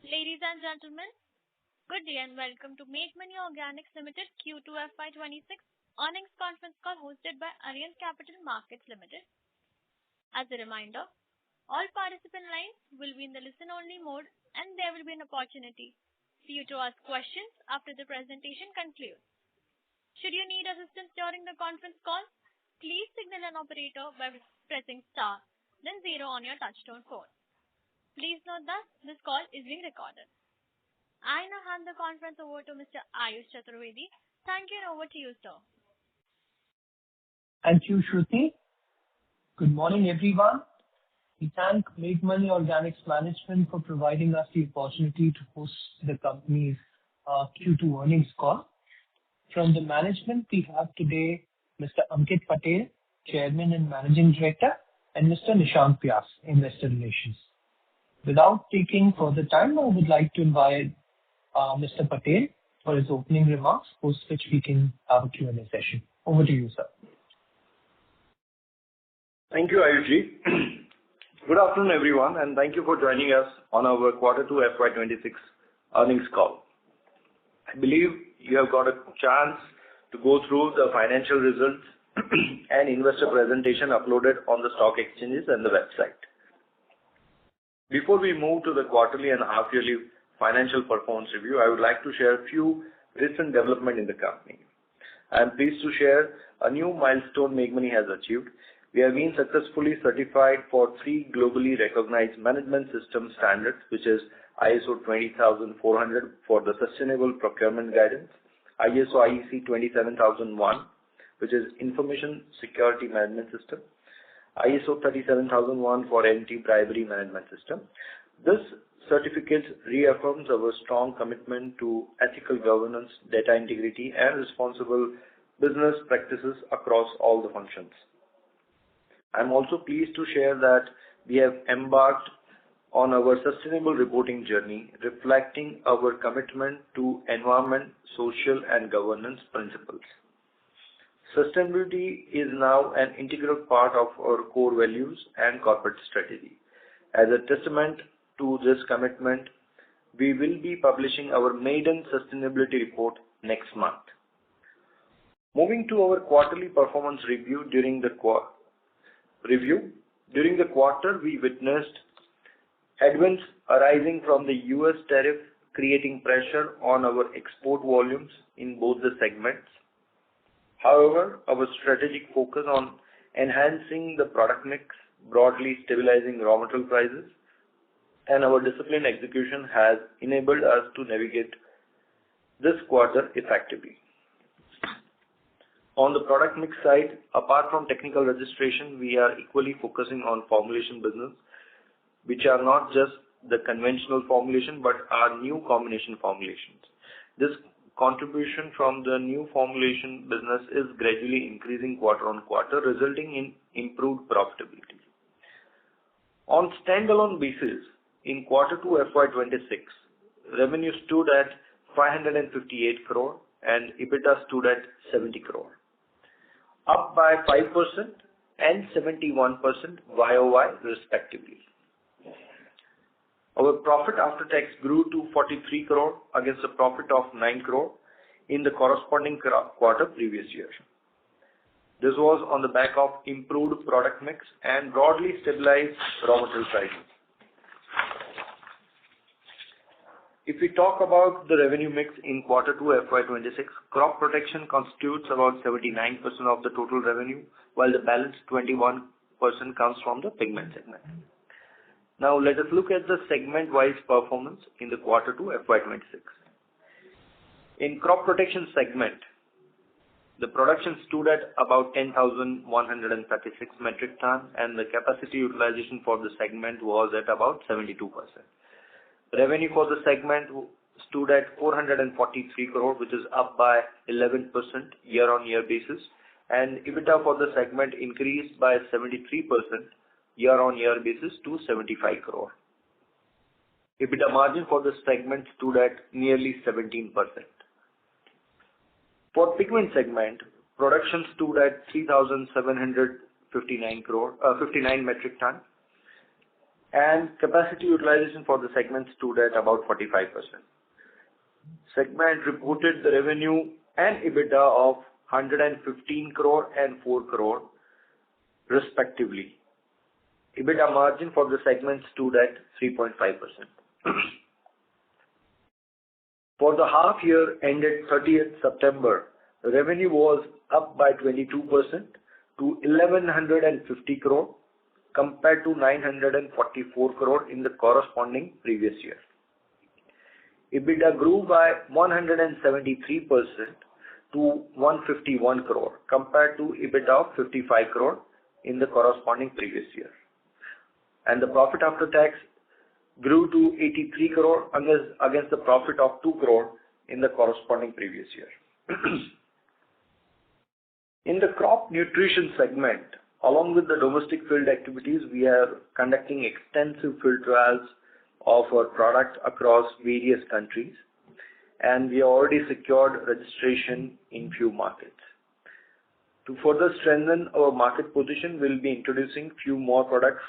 Ladies and gentlemen, good day and welcome to Meghmani Organics Limited Q2 FY26 earnings conference call hosted by Aryan Capital Markets Limited. As a reminder, all participant lines will be in the listen-only mode and there will be an opportunity for you to ask questions after the presentation concludes. Should you need assistance during the conference call, please signal an operator by pressing star, then zero on your touchtone phone. Please note that this call is being recorded. I now hand the conference over to Mr. Ayush Chaturvedi. Thank you and over to you, sir. Thank you, Shruti. Good morning, everyone. We thank Meghmani Organics Management for providing us the opportunity to host the company's Q2 earnings call. From the management, we have today Mr. Ankit Patel, Chairman and Managing Director, and Mr. Nishant Vyas, Investor Relations. Without taking further time, I would like to invite Mr. Patel for his opening remarks, post which we can have a Q&A session. Over to you, sir. Thank you, Ayushji. Good afternoon, everyone, and thank you for joining us on our Q2 FY26 earnings call. I believe you have got a chance to go through the financial results and investor presentation uploaded on the stock exchanges and the website. Before we move to the quarterly and half-yearly financial performance review, I would like to share a few recent developments in the company. I am pleased to share a new milestone Meghmani has achieved. We have been successfully certified for 3 globally recognized management system standards, which is ISO 20400 for the Sustainable Procurement Guidance, ISO IEC 27001, which is Information Security Management System, ISO 37001 for Anti-Bribery Management System. This certificate reaffirms our strong commitment to ethical governance, data integrity, and responsible business practices across all the functions. I am also pleased to share that we have embarked on our sustainable reporting journey, reflecting our commitment to environment, social, and governance principles. Sustainability is now an integral part of our core values and corporate strategy. As a testament to this commitment, we will be publishing our maiden sustainability report next month. Moving to our quarterly performance review during the quarter, we witnessed headwinds arising from the US tariff, creating pressure on our export volumes in both the segments. However, our strategic focus on enhancing the product mix, broadly stabilizing raw material prices, and our disciplined execution has enabled us to navigate this quarter effectively. On the product mix side, apart from technical registration, we are equally focusing on formulation business, which are not just the conventional formulation but are new combination formulations. This contribution from the new formulation business is gradually increasing quarter on quarter, resulting in improved profitability. On standalone basis, in Q2 FY26, revenue stood at 558 crore and EBITDA stood at 70 crore, up by 5% and 71% YOY respectively. Our profit after tax grew to 43 crore against a profit of 9 crore in the corresponding quarter previous year. This was on the back of improved product mix and broadly stabilized raw material prices. If we talk about the revenue mix in Q2 FY26, crop protection constitutes about 79% of the total revenue, while the balance 21% comes from the pigment segment. Now let us look at the segment-wise performance in the Q2 FY26. In crop protection segment, the production stood at about 10,136 metric ton and the capacity utilization for the segment was at about 72%. Revenue for the segment stood at 443 crore, which is up by 11% year-on-year basis, and EBITDA for the segment increased by 73% year-on-year basis to 75 crore. EBITDA margin for the segment stood at nearly 17%. For pigment segment, production stood at 3,759 metric ton and capacity utilization for the segment stood at about 45%. Segment reported the revenue and EBITDA of 115 crore and 4 crore respectively. EBITDA margin for the segment stood at 3.5%. For the half year ended 30th September, revenue was up by 22% to 1,150 crore compared to 944 crore in the corresponding previous year. EBITDA grew by 173% to 151 crore compared to EBITDA of 55 crore in the corresponding previous year. And the profit after tax grew to 83 crore against the profit of 2 crore in the corresponding previous year. In the crop nutrition segment, along with the domestic field activities, we are conducting extensive field trials of our product across various countries, and we have already secured registration in few markets. To further strengthen our market position, we'll be introducing few more products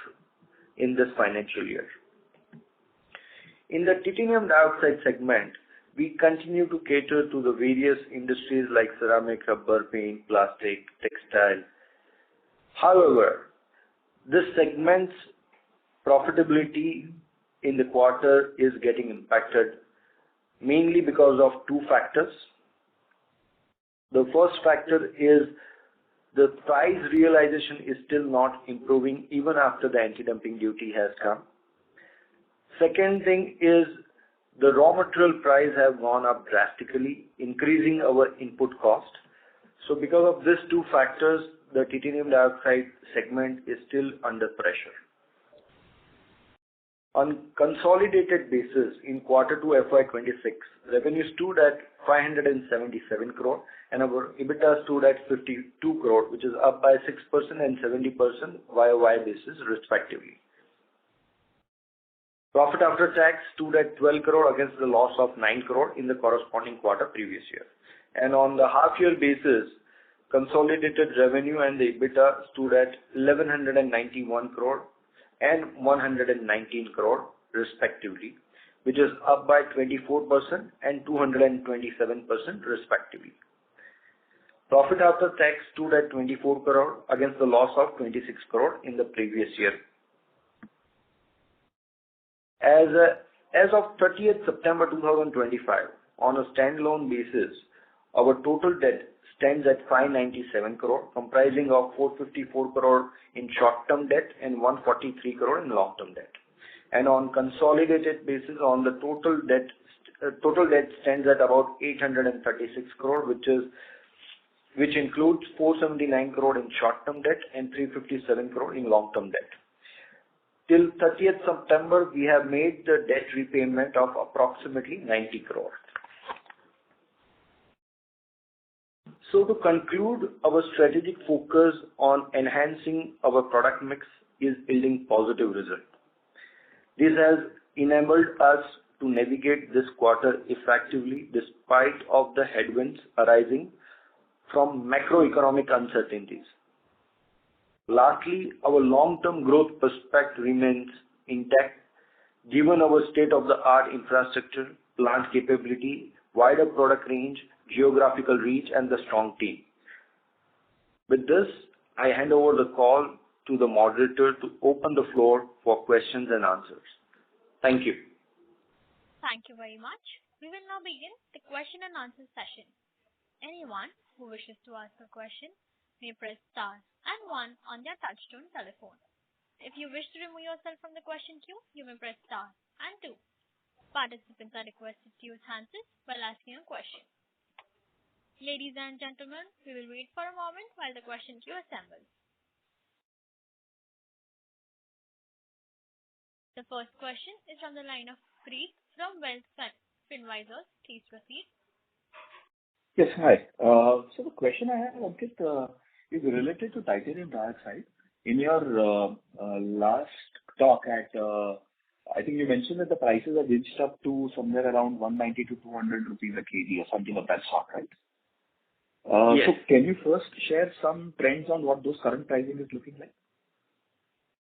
in this financial year. In the titanium dioxide segment, we continue to cater to the various industries like ceramic, rubber, paint, plastic, textile. However, this segment's profitability in the quarter is getting impacted mainly because of two factors. The first factor is the price realization is still not improving even after the anti-dumping duty has come. Second thing is the raw material price have gone up drastically, increasing our input cost. So because of these two factors, the titanium dioxide segment is still under pressure. On consolidated basis, in Q2 FY26, revenue stood at 577 crore and our EBITDA stood at 52 crore, which is up by 6% and 70% YOY basis respectively. Profit after tax stood at 12 crore against the loss of 9 crore in the corresponding quarter previous year. And on the half-year basis, consolidated revenue and the EBITDA stood at 1,191 crore and 119 crore respectively, which is up by 24% and 227% respectively. Profit after tax stood at 24 crore against the loss of 26 crore in the previous year. As of 30th September 2025, on a standalone basis, our total debt stands at 597 crore, comprising of 454 crore in short-term debt and 143 crore in long-term debt. And on consolidated basis, on the total debt stands at about 836 crore, which includes 479 crore in short-term debt and 357 crore in long-term debt. Till 30th September, we have made the debt repayment of approximately 90 crore. So to conclude, our strategic focus on enhancing our product mix is yielding positive results. This has enabled us to navigate this quarter effectively despite of the headwinds arising from macroeconomic uncertainties. Lastly, our long-term growth prospect remains intact given our state-of-the-art infrastructure, plant capability, wider product range, geographical reach, and the strong team. With this, I hand over the call to the moderator to open the floor for questions and answers. Thank you. Thank you very much. We will now begin the question and answer session. Anyone who wishes to ask a question may press star and 1 on their touchtone telephone. If you wish to remove yourself from the question queue, you may press star and 2. Participants are requested to use handsets while asking a question. Ladies and gentlemen, we will wait for a moment while the question queue assembles. The first question is from the line of Preet from Wealth Finvisors. Please proceed. Yes, hi. So the question I have, Ankit, is related to titanium dioxide. In your last talk I think you mentioned that the prices have inched up to somewhere around 190 to 200 rupees a kg or something of that sort, right? Yes. So can you first share some trends on what those current pricing is looking like?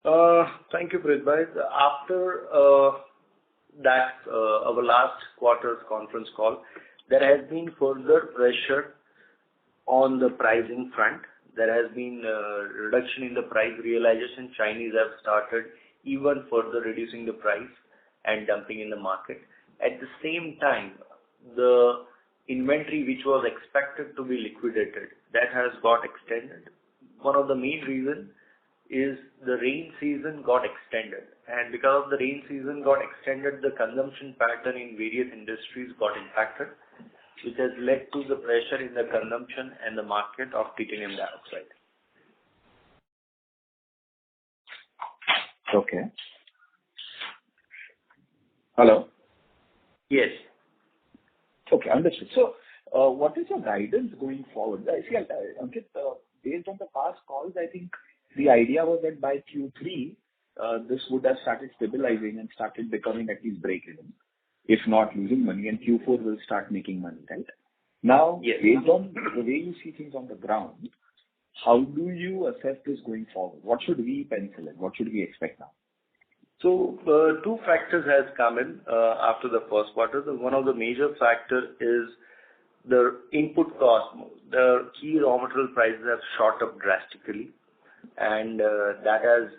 Thank you, Pritbhai. After our last quarter's conference call, there has been further pressure on the pricing front. There has been a reduction in the price realization. Chinese have started even further reducing the price and dumping in the market. At the same time, the inventory which was expected to be liquidated, that has got extended. One of the main reasons is the rain season got extended, and because of the rain season got extended, the consumption pattern in various industries got impacted, which has led to the pressure in the consumption and the market of titanium dioxide. Okay. Hello? Yes. Okay, understood. So, what is your guidance going forward? I see, Ankit, based on the past calls, I think the idea was that by Q3, this would have started stabilizing and started becoming at least break-even, if not losing money, and Q4 will start making money, right? Now, yes, based on the way you see things on the ground, how do you assess this going forward? What should we pencil in? What should we expect now? So, two factors has come in after the first quarter. One of the major factor is the input cost. The key raw material prices have shot up drastically, and that has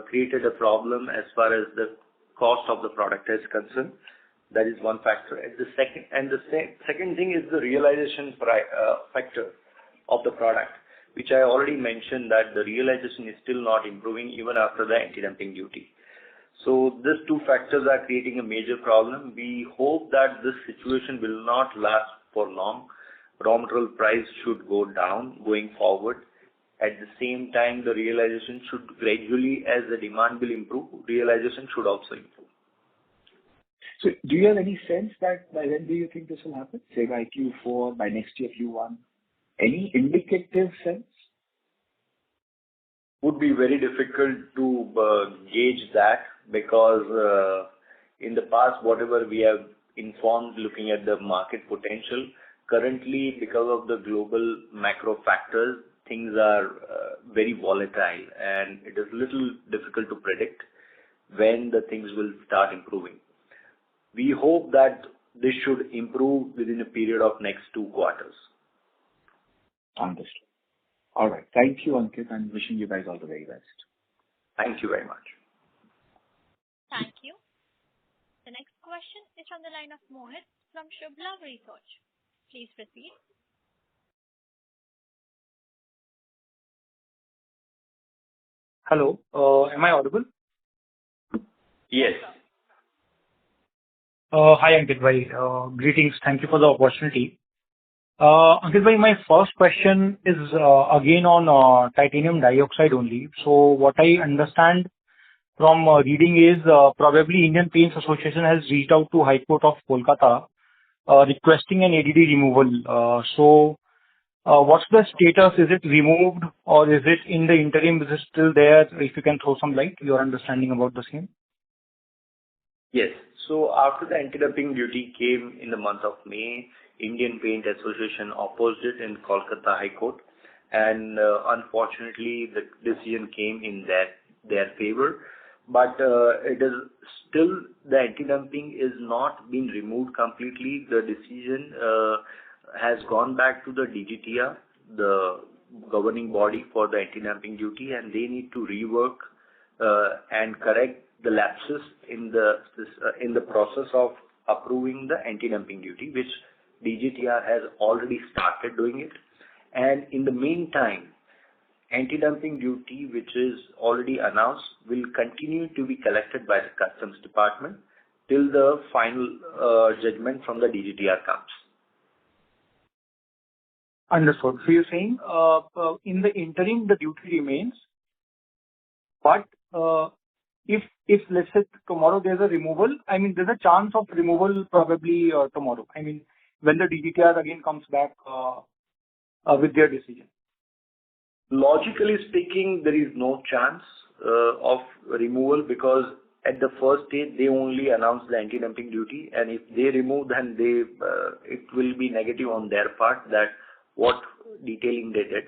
created a problem as far as the cost of the product is concerned. That is one factor. And the second thing is the realization factor of the product, which I already mentioned that the realization is still not improving even after the anti-dumping duty. So these two factors are creating a major problem. We hope that this situation will not last for long. Raw material price should go down going forward. At the same time, the realization should gradually, as the demand will improve, realization should also improve. So do you have any sense that by when do you think this will happen? Say by Q4, by next year Q1? Any indicative sense? Would be very difficult to gauge that, because in the past, whatever we have informed looking at the market potential, currently because of the global macro factors, things are very volatile, and it is little difficult to predict when the things will start improving. We hope that this should improve within a period of next 2 quarters. Understood. All right. Thank you, Ankit, and wishing you guys all the very best. Thank you very much. Thank you. The next question is from the line of Mohit from Shubhlav Research. Please proceed. Hello, am I audible? Yes. Hi, Ankit bhai. Greetings. Thank you for the opportunity. Ankit bhai, my first question is again on titanium dioxide only. So what I understand from reading is probably Indian Paints Association has reached out to High Court of Kolkata requesting an ADD removal. So what's the status? Is it removed or is it in the interim? Is it still there? If you can throw some light, your understanding about the same. Yes. So after the anti-dumping duty came in the month of May, Indian Paint Association opposed it in Kolkata High Court, and unfortunately the decision came in their favor. But it is still, the anti-dumping is not been removed completely. The decision has gone back to the DGTR, the governing body for the anti-dumping duty, and they need to rework and correct the lapses in the process of approving the anti-dumping duty, which DGTR has already started doing it. And in the meantime, anti-dumping duty, which is already announced, will continue to be collected by the Customs Department till the final judgment from the DGTR comes. Understood. So you're saying in the interim the duty remains, but if let's say tomorrow there's a removal, I mean there's a chance of removal probably tomorrow. I mean when the DGTR again comes back with their decision. Logically speaking, there is no chance of removal, because at the first stage they only announced the anti-dumping duty, and if they remove, then it will be negative on their part that what detailing they did.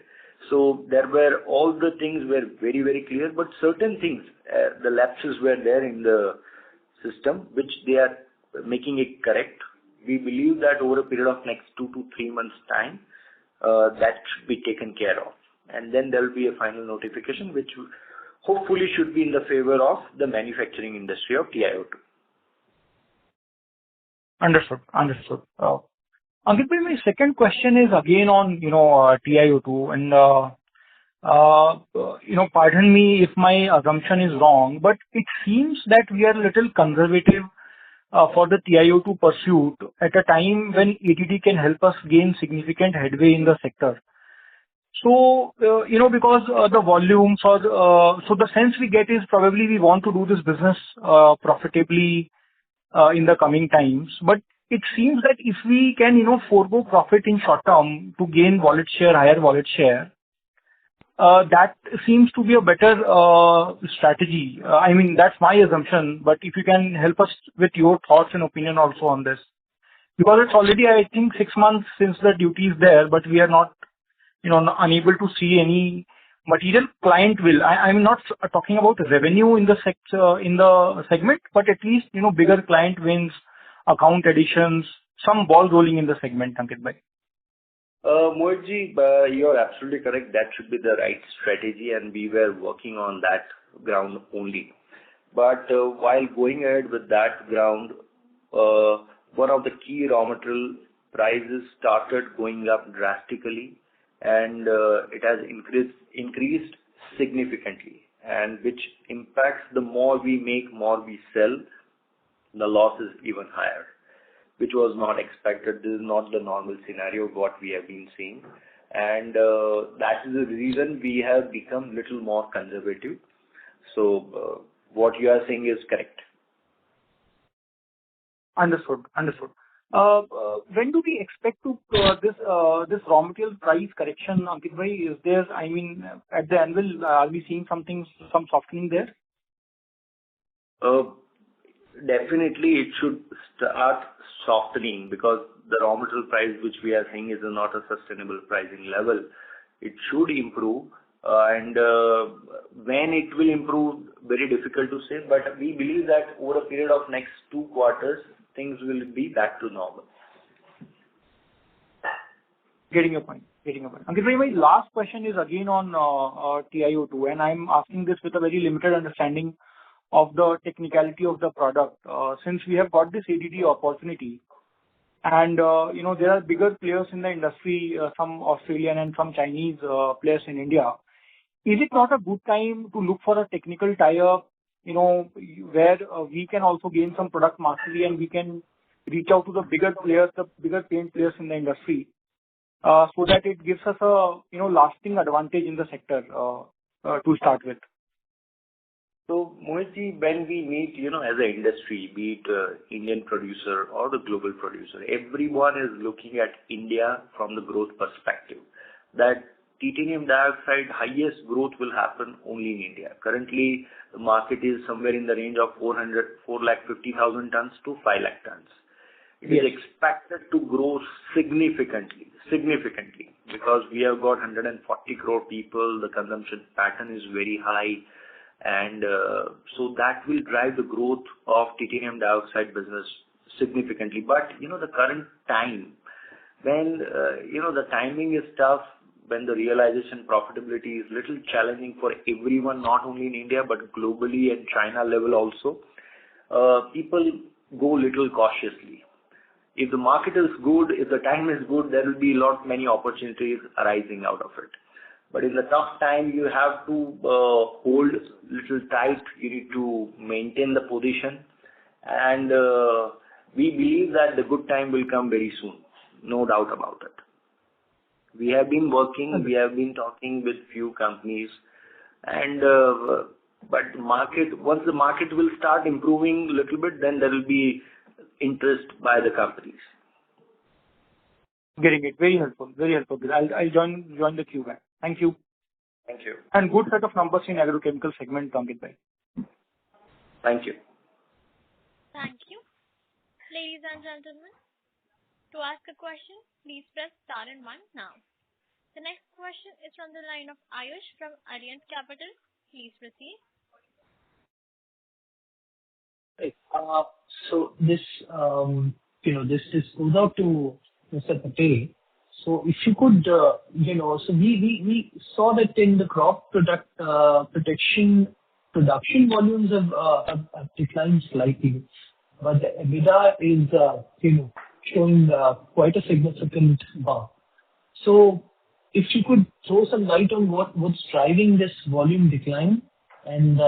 So there were all the things were very, very clear, but certain things, the lapses were there in the system, which they are making it correct. We believe that over a period of next 2 to 3 months' time, that should be taken care of. And then there will be a final notification, which hopefully should be in the favor of the manufacturing industry of TiO2. Understood. Understood. Ankit, my second question is again on, TiO2 and, pardon me if my assumption is wrong, but it seems that we are a little conservative for the TiO2 pursuit at a time when ADD can help us gain significant headway in the sector. So, because the volumes or so the sense we get is probably we want to do this business profitably in the coming times. But it seems that if we can, forego profit in short term to gain wallet share, higher wallet share, that seems to be a better strategy. I mean, that's my assumption, but if you can help us with your thoughts and opinion also on this. Because it's already, I think, 6 months since the duty is there, but we are not, unable to see any material client will. I'm not talking about revenue in the segment, but at least, bigger client wins, account additions, some ball rolling in the segment, Ankit bhai. Mohitji, you're absolutely correct. That should be the right strategy, and we were working on that ground only. But while going ahead with that ground, one of the key raw material prices started going up drastically, and it has increased significantly, and which impacts the more we make, more we sell, the loss is even higher, which was not expected. This is not the normal scenario of what we have been seeing. And that is the reason we have become little more conservative. So what you are saying is correct. Understood. When do we expect to this raw material price correction, Ankit bhai? Is there, at the anvil, are we seeing some softening there? Definitely it should start softening, because the raw material price which we are seeing is not a sustainable pricing level. It should improve, and when it will improve, very difficult to say, but we believe that over a period of next 2 quarters, things will be back to normal. Getting your point. Ankit bhai, my last question is again on TiO2, and I'm asking this with a very limited understanding of the technicality of the product. Since we have got this ADD opportunity, and there are bigger players in the industry, some Australian and some Chinese players in India. Is it not a good time to look for a technical tie-up, where we can also gain some product mastery and we can reach out to the bigger players, the bigger paint players in the industry, so that it gives us a lasting advantage in the sector to start with? So, Mohitji, when we meet, as an industry, be it Indian producer or the global producer, everyone is looking at India from the growth perspective. That titanium dioxide highest growth will happen only in India. Currently, the market is somewhere in the range of 450,000 tons to 5 lakh tons. It is expected to grow significantly, because we have got 140 crore people, the consumption pattern is very high, and so that will drive the growth of titanium dioxide business significantly. But the current time, when the timing is tough, when the realization profitability is little challenging for everyone, not only in India but globally and China level also, people go little cautiously. If the market is good, if the time is good, there will be many opportunities arising out of it. But in the tough time, you have to hold little tight. You need to maintain the position, and we believe that the good time will come very soon. No doubt about it. We have been working. We have been talking with few companies, and but once the market will start improving a little bit, then there will be interest by the companies. Getting it. Very helpful. I'll join the queue back. Thank you. Thank you. And good set of numbers in agrochemical segment, Ankit bhai. Thank you. Thank you. Ladies and gentlemen, to ask a question, please press star and 1 now. The next question is from the line of Ayush from Arihant Capital. Please proceed. Right. So this, this goes out to Mr. Patel. So if you could, so we saw that in the crop protection production volumes have declined slightly, but the EBITDA is, showing quite a significant bump. So if you could throw some light on what's driving this volume decline, and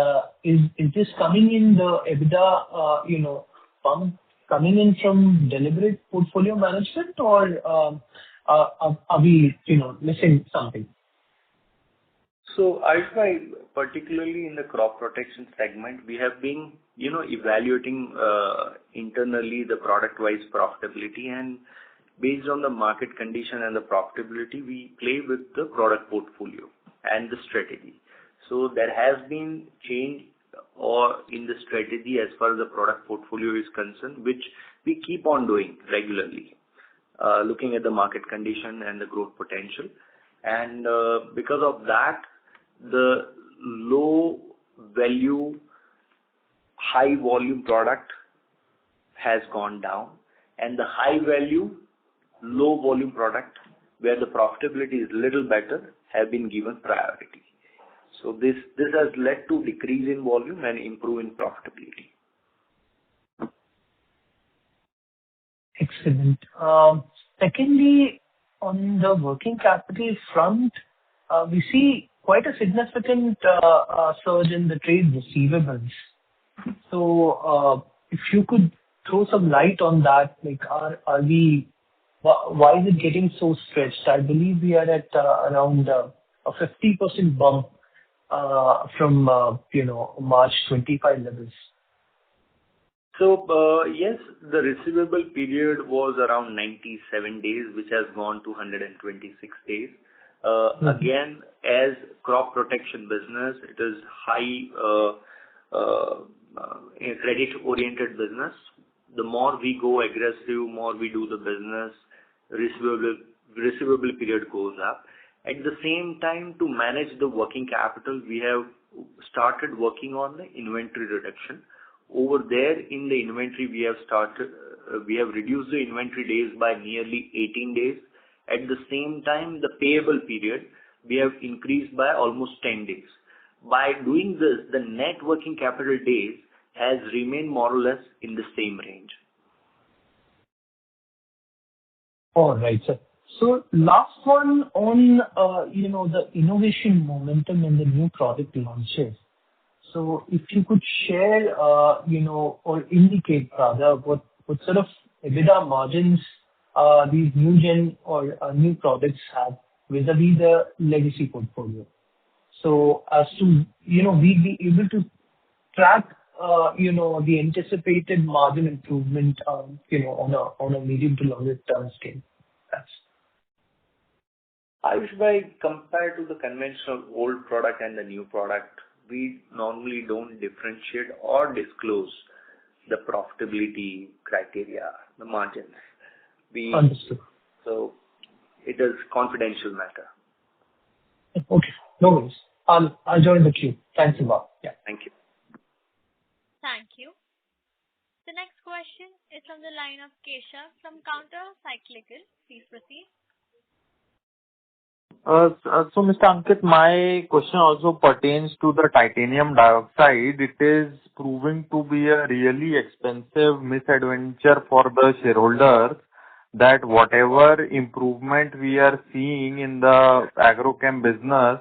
is this coming in the EBITDA, bump coming in from deliberate portfolio management, or are we, missing something? So Ayush, particularly in the crop protection segment, we have been, evaluating internally the product-wise profitability, and based on the market condition and the profitability, we play with the product portfolio and the strategy. So there has been change in the strategy as far as the product portfolio is concerned, which we keep on doing regularly, looking at the market condition and the growth potential. And because of that, the low value, high volume product has gone down, and the high value, low volume product, where the profitability is little better, have been given priority. So this has led to decrease in volume and improve in profitability. Excellent. Secondly, on the working capital front, we see quite a significant surge in the trade receivables. So, if you could throw some light on that, like, why is it getting so stretched? I believe we are at around a 50% bump from March 25 levels. So, yes, the receivable period was around 97 days, which has gone to 126 days. Again, as crop protection business, it is high credit-oriented business. The more we go aggressive, more we do the business, receivable period goes up. At the same time, to manage the working capital, we have started working on the inventory reduction. Over there in the inventory, we have reduced the inventory days by nearly 18 days. At the same time, the payable period, we have increased by almost 10 days. By doing this, the net working capital days has remained more or less in the same range. All right, sir. So last one on, the innovation momentum and the new product launches. So if you could share, or indicate rather, what sort of EBITDA margins these new gen or new products have vis-a-vis the legacy portfolio. So as to, we'd be able to track, the anticipated margin improvement, on a medium to longer term scale. That's... Ayush, compared to the conventional old product and the new product, we normally don't differentiate or disclose the profitability criteria, the margins. Understood. So it is confidential matter. Okay, no worries. I'll join the queue. Thanks a lot. Yeah. Thank you. Thank you. The next question is from the line of Keshav from Counter Cyclical. Please proceed. So, Mr. Ankit, my question also pertains to the titanium dioxide. It is proving to be a really expensive misadventure for the shareholders, that whatever improvement we are seeing in the agrochem business,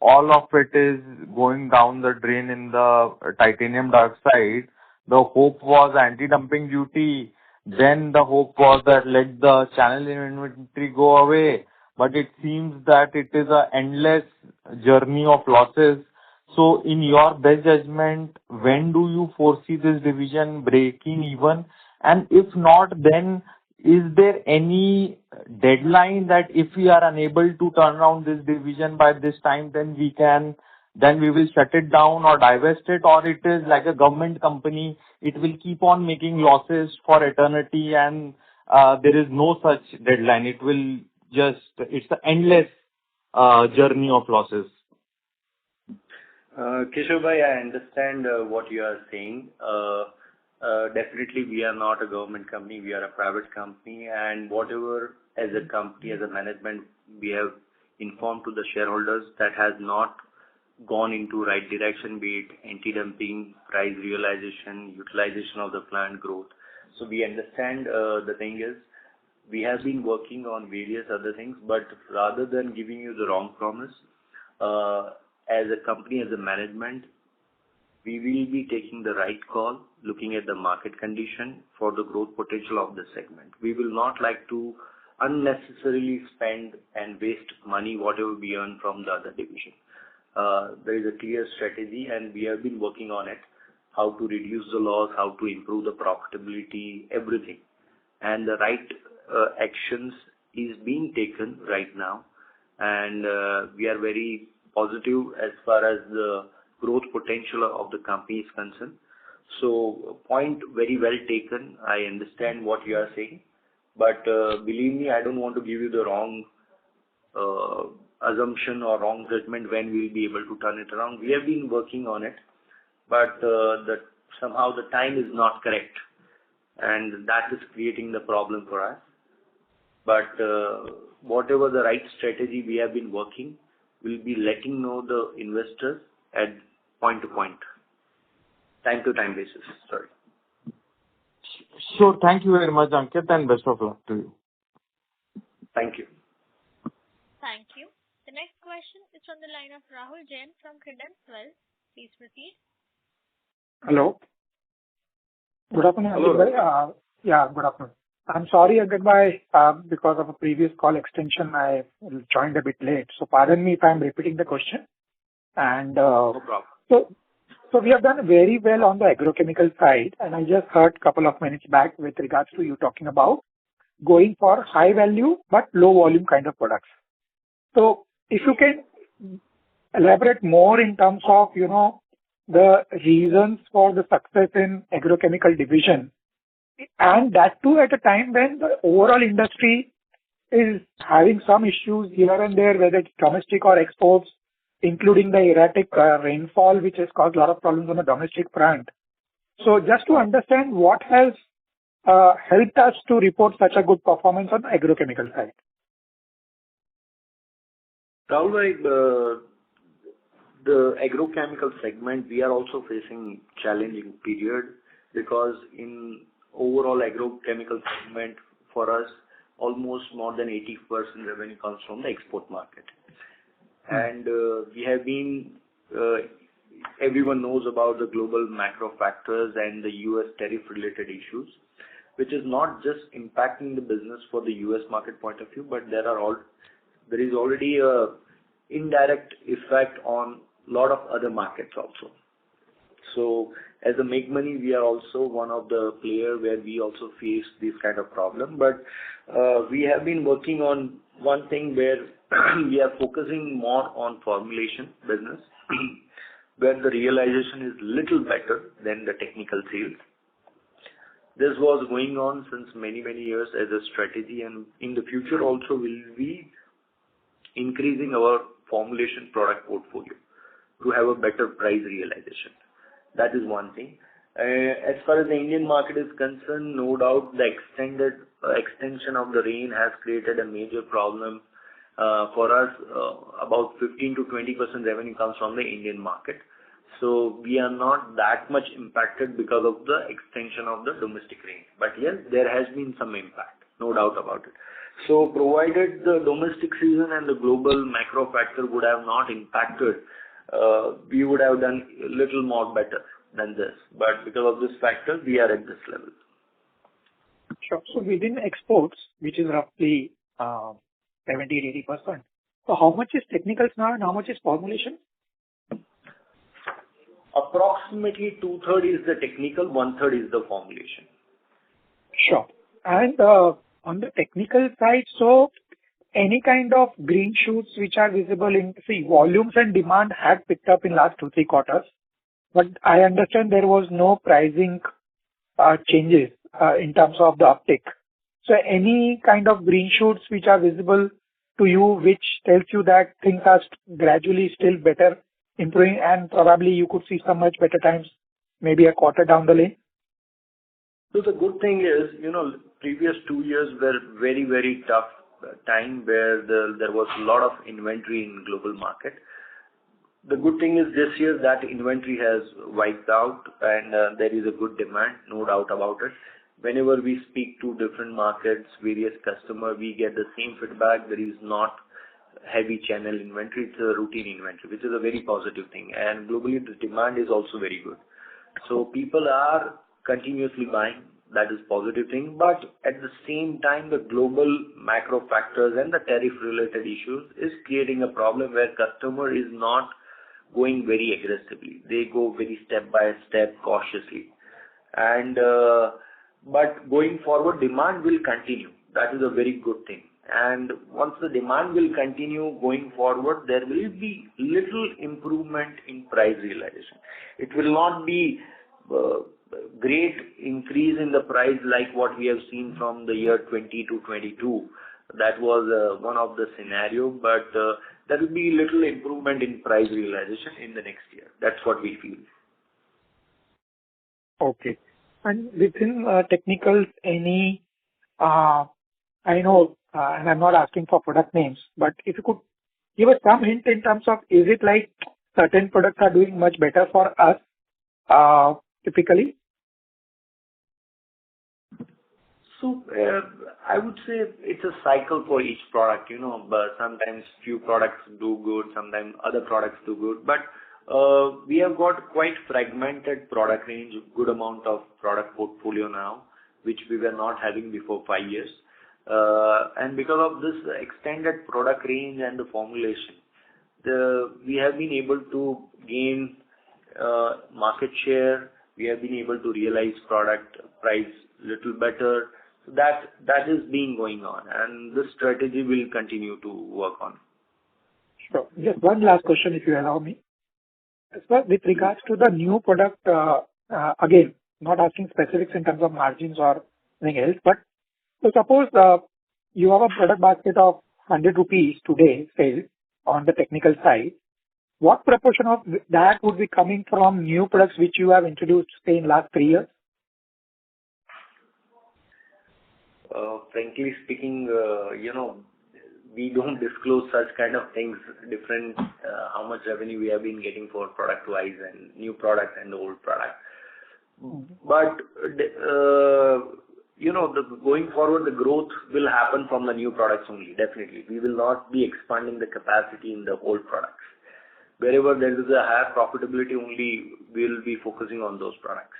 all of it is going down the drain in the titanium dioxide. The hope was anti-dumping duty. Then the hope was that let the channel inventory go away. But it seems that it is an endless journey of losses. So in your best judgment, when do you foresee this division breaking even? And if not, then is there any deadline that if we are unable to turn around this division by this time, then we will shut it down or divest it, or it is like a government company, it will keep on making losses for eternity, and there is no such deadline. It's an endless journey of losses? Kishore bhai, I understand what you are saying. Definitely, we are not a government company. We are a private company, and whatever as a company, as a management, we have informed to the shareholders that has not gone into right direction, be it anti-dumping, price realization, utilization of the plant growth. So we understand the thing is, we have been working on various other things, but rather than giving you the wrong promise, as a company, as a management, we will be taking the right call, looking at the market condition for the growth potential of the segment. We will not like to unnecessarily spend and waste money, whatever we earn from the other division. There is a clear strategy, and we have been working on it, how to reduce the loss, how to improve the profitability, everything. And the right actions is being taken right now, and we are very positive as far as the growth potential of the company is concerned. So point very well taken. I understand what you are saying, but believe me, I don't want to give you the wrong assumption or wrong judgment when we'll be able to turn it around. We have been working on it, but somehow the time is not correct, and that is creating the problem for us. But whatever the right strategy we have been working, we'll be letting know the investors at point to point, time to time basis. Sorry. Sure. Thank you very much, Ankit, and best of luck to you. Thank you. Thank you. The next question is from the line of Rahul Jain from Credence Wealth. Please proceed. Hello. Good afternoon, Hello. Ankit bhai. Yeah, good afternoon. I'm sorry, Ankit bhai, because of a previous call extension, I joined a bit late. So pardon me if I'm repeating the question. And No problem. so we have done very well on the agrochemical side, and I just heard a couple of minutes back with regards to you talking about going for high value but low volume kind of products. So if you can elaborate more in terms of, the reasons for the success in agrochemical division, and that too at a time when the overall industry is having some issues here and there, whether it's domestic or exports, including the erratic rainfall, which has caused a lot of problems on the domestic front. So just to understand what has helped us to report such a good performance on the agrochemical side. Rahul, the agrochemical segment, we are also facing challenging period, because in overall agrochemical segment for us, almost more than 80% revenue comes from the export market. And we have been, everyone knows about the global macro factors and the US tariff related issues, which is not just impacting the business for the US market point of view, but there is already a indirect effect on a lot of other markets also. So as a Meghmani, we are also one of the players where we also face this kind of problem. But we have been working on one thing where we are focusing more on formulation business, where the realization is little better than the technical sales. This was going on since many, many years as a strategy, and in the future also will be increasing our formulation product portfolio to have a better price realization. That is one thing. As far as the Indian market is concerned, no doubt the extension of the rain has created a major problem for us. About 15 to 20% revenue comes from the Indian market. So we are not that much impacted because of the extension of the domestic rain. But yes, there has been some impact, no doubt about it. So provided the domestic season and the global macro factor would have not impacted, we would have done a little more better than this. But because of this factor, we are at this level. Sure. So within exports, which is roughly 70-80%, so how much is technicals now and how much is formulation? Approximately 2/3 is the technical, 1/3 is the formulation. Sure. And on the technical side, so any kind of green shoots which are visible in, volumes and demand had picked up in last 2-3 quarters, but I understand there was no pricing changes in terms of the uptick. So any kind of green shoots which are visible to you which tells you that things are gradually still better, improving, and probably you could see some much better times, maybe a quarter down the lane? So the good thing is, previous 2 years were very, very tough time where there was a lot of inventory in global market. The good thing is this year that inventory has wiped out and there is a good demand, no doubt about it. Whenever we speak to different markets, various customers, we get the same feedback. There is not heavy channel inventory, it's a routine inventory, which is a very positive thing. And globally, the demand is also very good. So people are continuously buying. That is positive thing. But at the same time, the global macro factors and the tariff-related issues is creating a problem where customer is not going very aggressively. They go very step by step, cautiously. And but going forward, demand will continue. That is a very good thing. And once the demand will continue going forward, there will be little improvement in price realization. It will not be great increase in the price like what we have seen from the year 20 to 22. That was one of the scenario, but there will be little improvement in price realization in the next year. That's what we feel. Okay. And within technicals, any, I know, and I'm not asking for product names, but if you could give us some hint in terms of, is it like certain products are doing much better for us, typically? So I would say it's a cycle for each product, but sometimes few products do good, sometimes other products do good. But we have got quite fragmented product range, good amount of product portfolio now, which we were not having before 5 years. And because of this extended product range and the formulation, we have been able to gain market share. We have been able to realize product price little better. So that is being going on, and this strategy will continue to work on. Sure. Just one last question, if you allow me. As well, with regards to the new product, again, not asking specifics in terms of margins or anything else, but so suppose you have a product basket of 100 rupees today, say, on the technical side. What proportion of that would be coming from new products which you have introduced, say, in last 3 years? Frankly speaking, we don't disclose such kind of things, different how much revenue we have been getting for product wise and new product and the old product. But going forward, the growth will happen from the new products only. Definitely, we will not be expanding the capacity in the old products. Wherever there is a higher profitability, only we will be focusing on those products.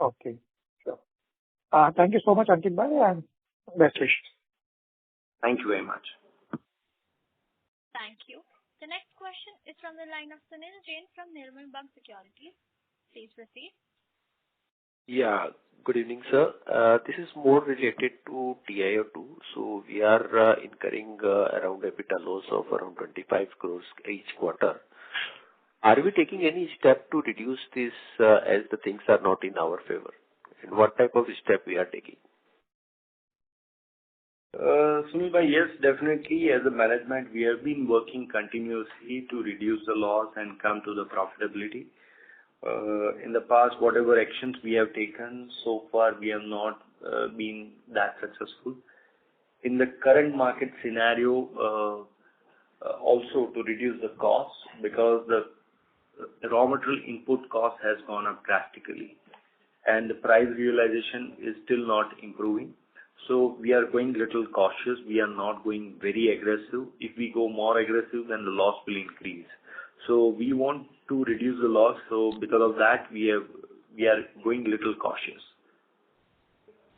Okay. Sure. Thank you so much, Ankit Bhai, and best wishes. Thank you very much. Thank you. The next question is from the line of Sunil Jain from Nirmal Bang Securities. Please proceed. Yeah. Good evening, sir. This is more related to TiO2. So we are incurring around EBITDA loss of around 25 crores each quarter. Are we taking any step to reduce this as the things are not in our favor? And what type of step we are taking? Sunil bhai, yes, definitely. As a management, we have been working continuously to reduce the loss and come to the profitability. In the past, whatever actions we have taken, so far we have not been that successful. In the current market scenario, also to reduce the costs, because the raw material input cost has gone up drastically and the price realization is still not improving. So we are going little cautious. We are not going very aggressive. If we go more aggressive, then the loss will increase. So we want to reduce the loss. So because of that, we are going little cautious.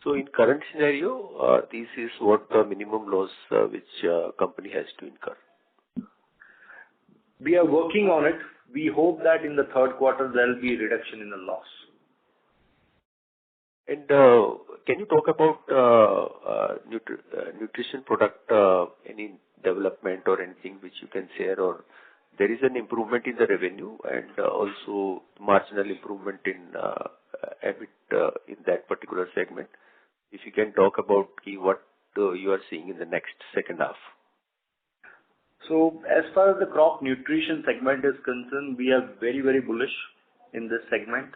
So in current scenario, this is what the minimum loss which company has to incur. We are working on it. We hope that in the third quarter there will be a reduction in the loss. And can you talk about nutrition product, any development or anything which you can share, or there is an improvement in the revenue and also marginal improvement in EBIT in that particular segment? If you can talk about what you are seeing in the next second half? So as far as the crop nutrition segment is concerned, we are very, very bullish in this segment.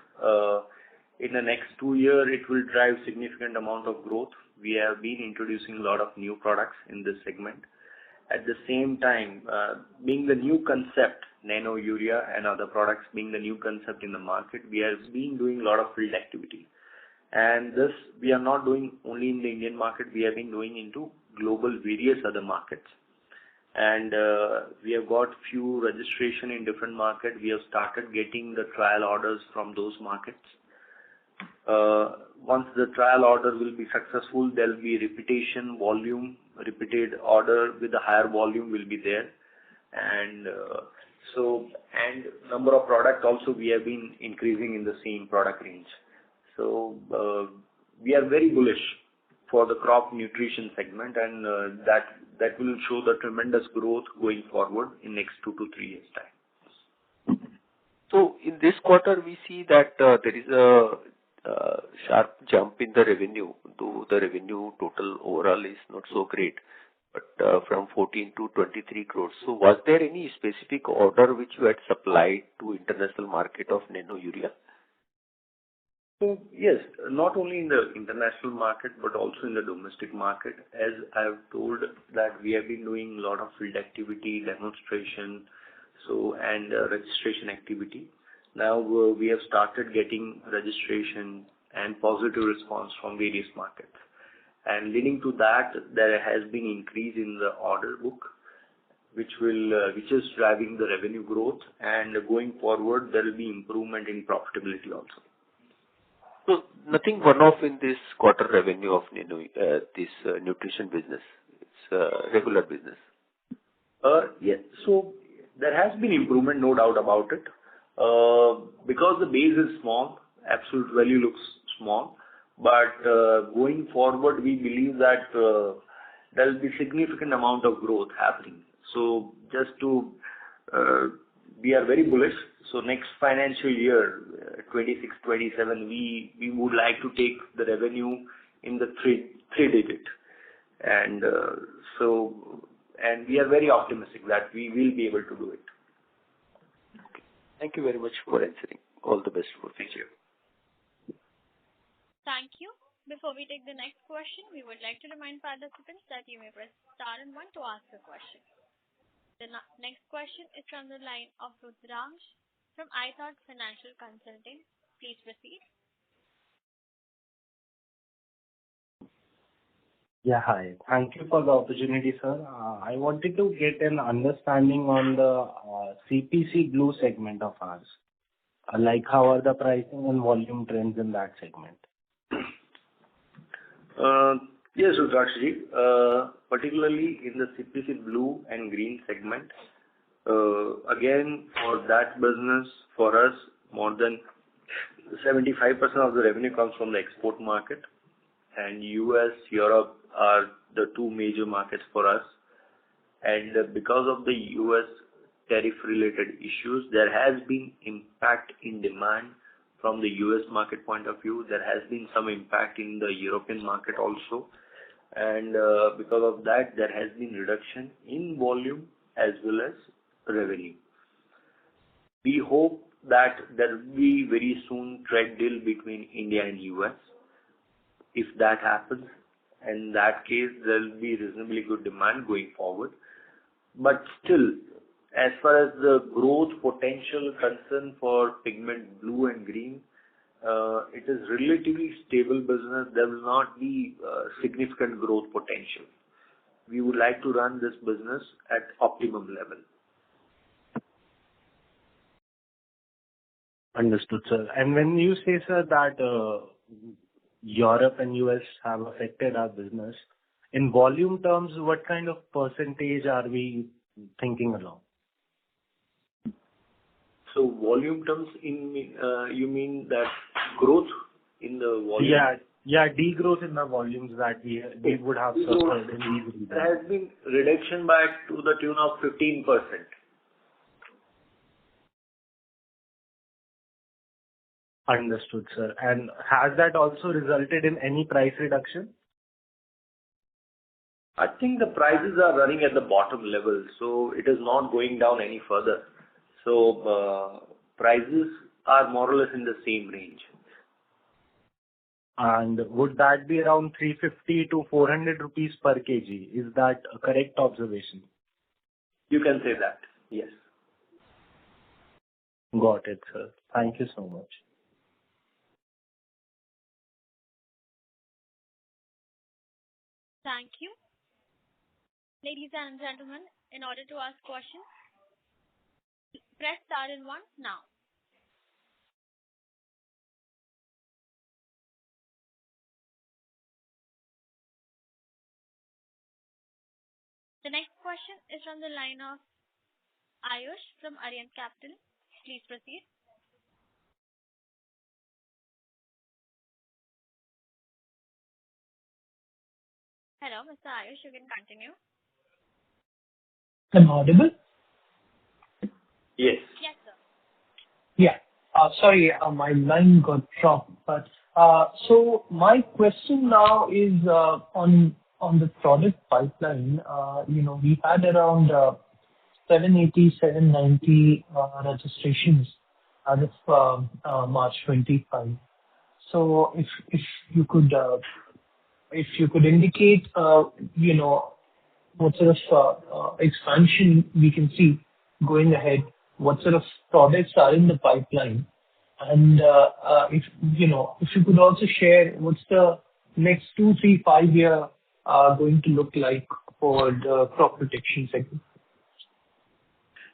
In the next 2 years, it will drive significant amount of growth. We have been introducing a lot of new products in this segment. At the same time, being the new concept, nano urea and other products being the new concept in the market, we have been doing a lot of field activity. And this we are not doing only in the Indian market, we have been doing into global various other markets. And we have got few registration in different markets. We have started getting the trial orders from those markets. Once the trial order will be successful, there will be repetition volume, repeated order with a higher volume will be there. And number of products also we have been increasing in the same product range. So we are very bullish for the crop nutrition segment, and that will show the tremendous growth going forward in next 2 to 3 years time. So in this quarter, we see that there is a sharp jump in the revenue, though the revenue total overall is not so great, but from 14 to 23 crores. So was there any specific order which you had supplied to international market of nano urea? So yes, not only in the international market, but also in the domestic market. As I have told that we have been doing a lot of field activity, demonstration, and registration activity. Now we have started getting registration and positive response from various markets. And leading to that, there has been increase in the order book, which is driving the revenue growth. And going forward, there will be improvement in profitability also. So nothing one-off in this quarter revenue of this nutrition business. It's regular business. Yes. So there has been improvement, no doubt about it. Because the base is small, absolute value looks small. But going forward, we believe that there will be significant amount of growth happening. So just to, we are very bullish. So next financial year, 26-27, we would like to take the revenue in the three digit, and we are very optimistic that we will be able to do it. Okay. Thank you very much for answering. All the best for future. Thank you. Before we take the next question, we would like to remind participants that you may press star and 1 to ask a question. The next question is from the line of Rudransh from iThought Financial Consulting. Please proceed. Yeah, hi. Thank you for the opportunity, sir. I wanted to get an understanding on the CPC Blue segment of ours. Like how are the pricing and volume trends in that segment? Yes, Rudrakshji. Particularly in the CPC Blue and Green segment, again, for that business, for us, more than 75% of the revenue comes from the export market. And US, Europe are the two major markets for us. And because of the US tariff-related issues, there has been impact in demand from the US market point of view. There has been some impact in the European market also. And because of that, there has been reduction in volume as well as revenue. We hope that there will be very soon trade deal between India and US. If that happens, in that case, there will be reasonably good demand going forward. But still, as far as the growth potential concerned for pigment blue and green, it is relatively stable business. There will not be significant growth potential. We would like to run this business at optimum level. Understood, sir. And when you say, sir, that Europe and US have affected our business, in volume terms, what kind of percentage are we thinking along? So volume terms, you mean that growth in the volume? Yeah, degrowth in the volumes that we would have suffered in these regions. There has been reduction by to the tune of 15%. Understood, sir. And has that also resulted in any price reduction? I think the prices are running at the bottom level, so it is not going down any further. So, prices are more or less in the same range. And would that be around 350 to 400 rupees per kg? Is that a correct observation? You can say that, yes. Got it, sir. Thank you so much. Thank you. Ladies and gentlemen, in order to ask questions, press star and 1 now. The next question is from the line of Ayush from Aryan Capital. Please proceed. Hello, Mr. Ayush, you can continue. Am I audible? Yes. Yes, sir. Yeah. Sorry, my line got dropped. But so my question now is on the product pipeline. We had around 780, 790 registrations as of March 25. So if you could indicate, what sort of expansion we can see going ahead, what sort of products are in the pipeline, and if you could also share what's the next 2, 3, 5 year going to look like for the crop protection segment.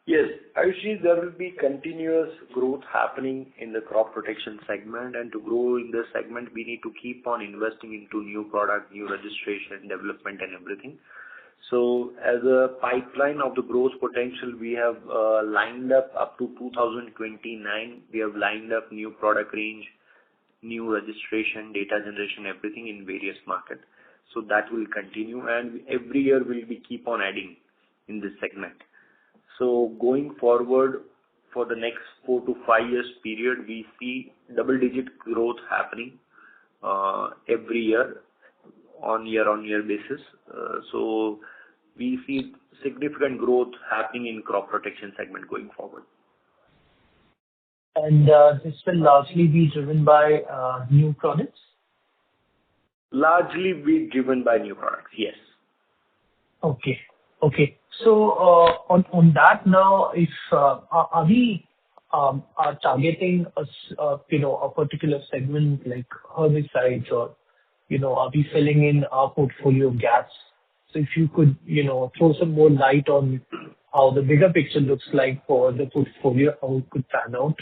Yes, Ayushi, there will be continuous growth happening in the crop protection segment, and to grow in this segment, we need to keep on investing into new product, new registration, development, and everything. So, as a pipeline of the growth potential, we have lined up to 2029. We have lined up new product range, new registration, data generation, everything in various markets. So that will continue, and every year we will keep on adding in this segment. So going forward for the next 4 to 5 years period, we see double-digit growth happening every year on year-on-year basis. So we see significant growth happening in crop protection segment going forward. And this will largely be driven by new products? Largely be driven by new products, yes. Okay. So on that now, if are we targeting a particular segment like herbicides, or are we filling in our portfolio gaps? So if you could throw some more light on how the bigger picture looks like for the portfolio, how it could pan out,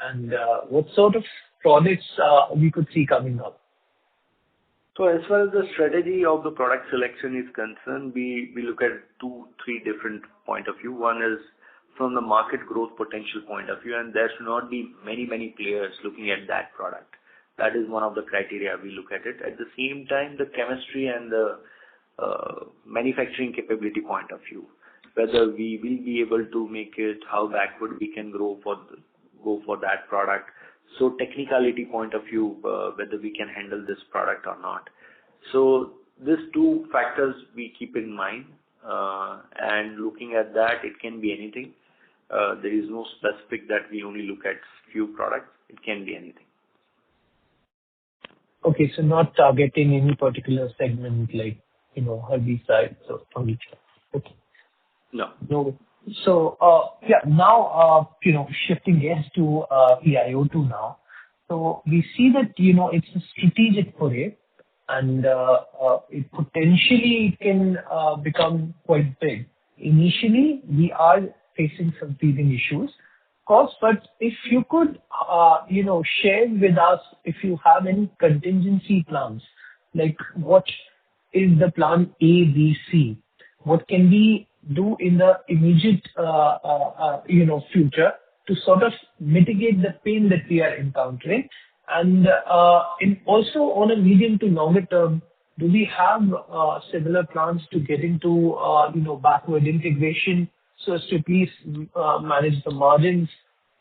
and what sort of products we could see coming up. So as far as the strategy of the product selection is concerned, we look at 2, 3 different point of view. One is from the market growth potential point of view, and there should not be many players looking at that product. That is one of the criteria we look at it. At the same time, the chemistry and the manufacturing capability point of view, whether we will be able to make it, how backward we can go for that product. So technicality point of view, whether we can handle this product or not. So these 2 factors we keep in mind, and looking at that, it can be anything. There is no specific that we only look at few products. It can be anything. Okay, so not targeting any particular segment like herbicides or fungicides. Okay. No. So, now, shifting gears to TiO2 now. So we see that, it's a strategic foray, and it potentially can become quite big. Initially, we are facing some teething issues, of course, but if you could, share with us if you have any contingency plans, like what is the plan A, B, C? What can we do in the immediate, future to sort of mitigate the pain that we are encountering? And also on a medium to longer term, do we have similar plans to get into, backward integration so as to at least manage the margins,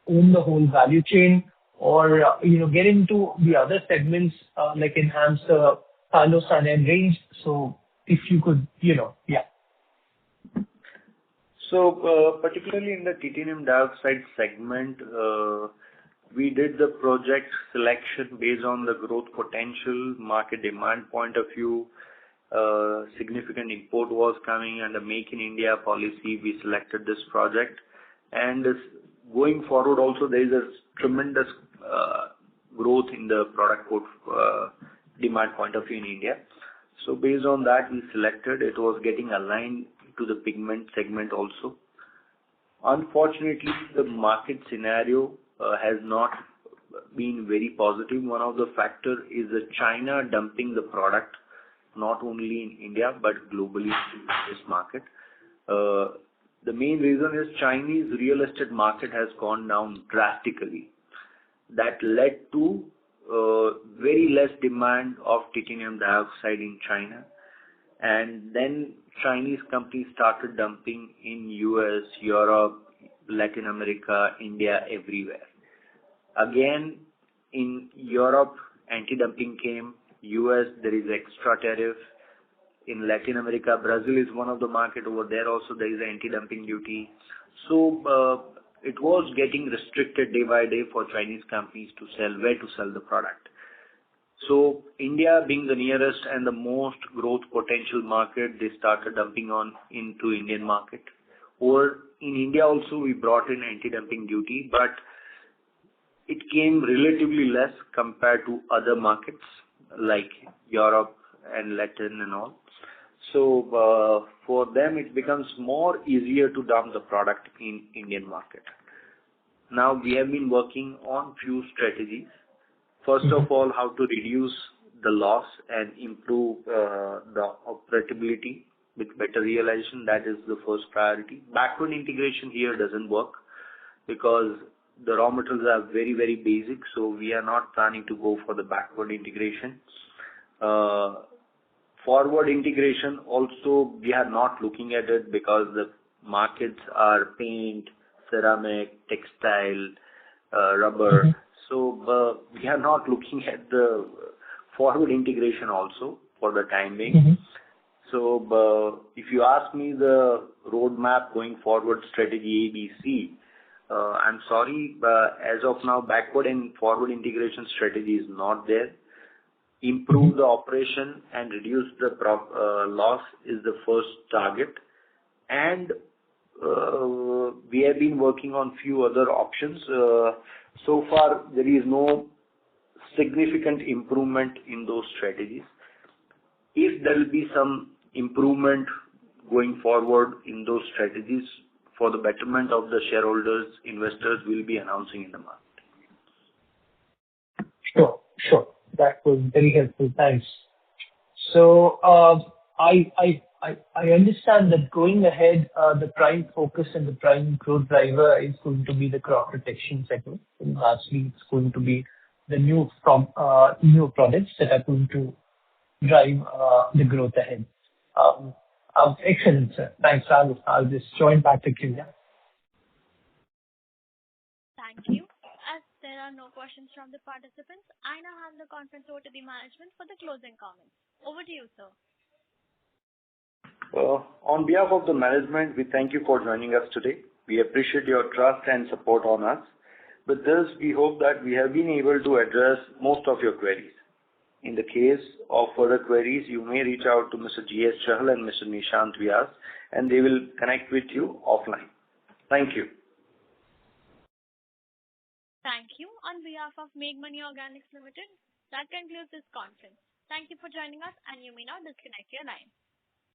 own the whole value chain, or, get into the other segments like enhance the cyanide range? So, if you could, yeah. So, particularly in the titanium dioxide segment, we did the project selection based on the growth potential, market demand point of view. Significant import was coming, and the Make in India policy, we selected this project. And going forward also, there is a tremendous growth in the product demand point of view in India. So based on that, we selected. It was getting aligned to the pigment segment also. Unfortunately, the market scenario has not been very positive. One of the factors is the China dumping the product, not only in India, but globally in this market. The main reason is Chinese real estate market has gone down drastically. That led to very less demand of titanium dioxide in China. And then Chinese companies started dumping in US, Europe, Latin America, India, everywhere. Again, in Europe, anti-dumping came. US, there is extra tariff. In Latin America, Brazil is one of the market. Over there also there is anti-dumping duty. So it was getting restricted day by day for Chinese companies to sell, where to sell the product. So India being the nearest and the most growth potential market, they started dumping on into Indian market. Or in India also we brought in anti-dumping duty, but it came relatively less compared to other markets like Europe and Latin and all. So for them it becomes more easier to dump the product in Indian market. Now we have been working on few strategies. First of all, how to reduce the loss and improve the operability with better realization. That is the first priority. Backward integration here doesn't work because the raw materials are very, very basic. So we are not planning to go for the backward integration. Forward integration also, we are not looking at it because the markets are paint, ceramic, textile, rubber. So we are not looking at the forward integration also for the time being. So if you ask me the roadmap going forward strategy ABC, I'm sorry, as of now backward and forward integration strategy is not there. Improve the operation and reduce the loss is the first target. And we have been working on few other options. So far, there is no significant improvement in those strategies. If there will be some improvement going forward in those strategies for the betterment of the shareholders, investors will be announcing in the market. Sure. That was very helpful. Thanks. So I understand that going ahead, the prime focus and the prime growth driver is going to be the crop protection segment. And lastly, it's going to be the new products that are going to drive the growth ahead. Excellent, sir. Thanks. I'll just join back to Kenya. Thank you. As there are no questions from the participants, I now hand the conference over to the management for the closing comments. Over to you, sir. On behalf of the management, we thank you for joining us today. We appreciate your trust and support on us. With this, we hope that we have been able to address most of your queries. In the case of further queries, you may reach out to Mr. G.S. Chahal and Mr. Nishant Vyas, and they will connect with you offline. Thank you. Thank you. On behalf of Meghmani Organics Limited, that concludes this conference. Thank you for joining us, and you may now disconnect your line.